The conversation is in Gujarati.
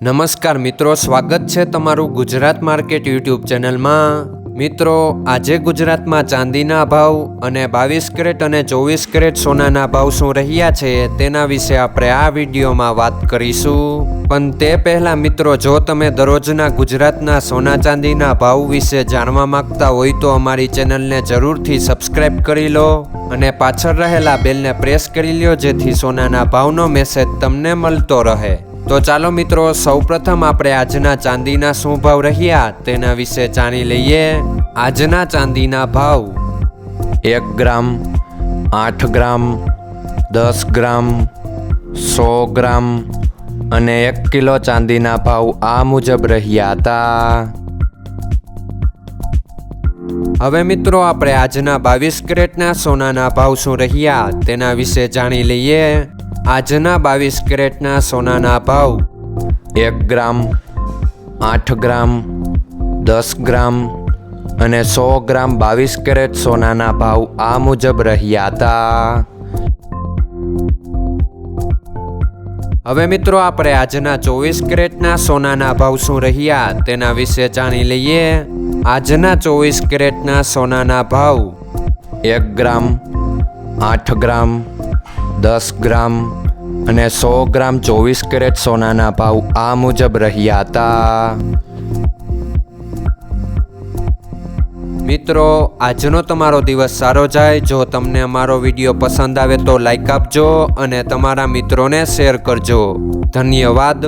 નમસ્કાર મિત્રો, સ્વાગત છે તમારું ગુજરાત માર્કેટ યુટ્યુબ ચેનલમાં। મિત્રો, આજે ગુજરાતમાં ચાંદીના ભાવ અને 22 કેરેટ અને 24 કેરેટ સોનાના ભાવ શું રહ્યા છે તેના વિશે આપણે આ વિડીયોમાં વાત કરીશું। પણ તે પહેલાં મિત્રો, જો તમે દરરોજના ગુજરાતના સોના ચાંદીના ભાવ વિશે જાણવા માંગતા હોય તો અમારી ચેનલને જરૂરથી સબસ્ક્રાઈબ કરી લો અને પાછળ રહેલા બેલને પ્રેસ કરી લો, જેથી સોનાના ભાવનો મેસેજ તમને મળતો રહે। તો ચાલો મિત્રો, સૌપ્રથમ આપણે આજના ચાંદીના શું ભાવ રહ્યા તેના વિશે જાણી લઈએ। આજના ચાંદીના ભાવ 1 ગ્રામ, 8 ગ્રામ, 10 ગ્રામ, 100 ગ્રામ અને 1 કિલો ચાંદીના ભાવ આ મુજબ રહ્યા હતા। હવે મિત્રો, આપણે આજના 22 કેરેટના સોનાના ભાવ શું રહ્યા તેના વિશે જાણી લઈએ। આજના 22 કેરેટના સોનાના ભાવ 1 ગ્રામ, 8 ગ્રામ, 10 ગ્રામ અને 100 ગ્રામ 22 કેરેટ સોનાના ભાવ આ મુજબ રહ્યા હતા। હવે મિત્રો, આપણે આજના 24 કેરેટના સોનાના ભાવ શું રહ્યા તેના વિશે જાણી લઈએ। આજના 24 કેરેટના સોનાના ભાવ 1 ગ્રામ, 8 ગ્રામ, 10 ગ્રામ અને 100 ગ્રામ 24 કેરેટ સોનાના ભાવ આ મુજબ રહ્યા હતા। મિત્રો, આજનો તમારો દિવસ સારો જાય। જો તમને અમારો વિડીયો પસંદ આવે તો લાઈક આપજો અને તમારા મિત્રોને શેર કરજો। ધન્યવાદ।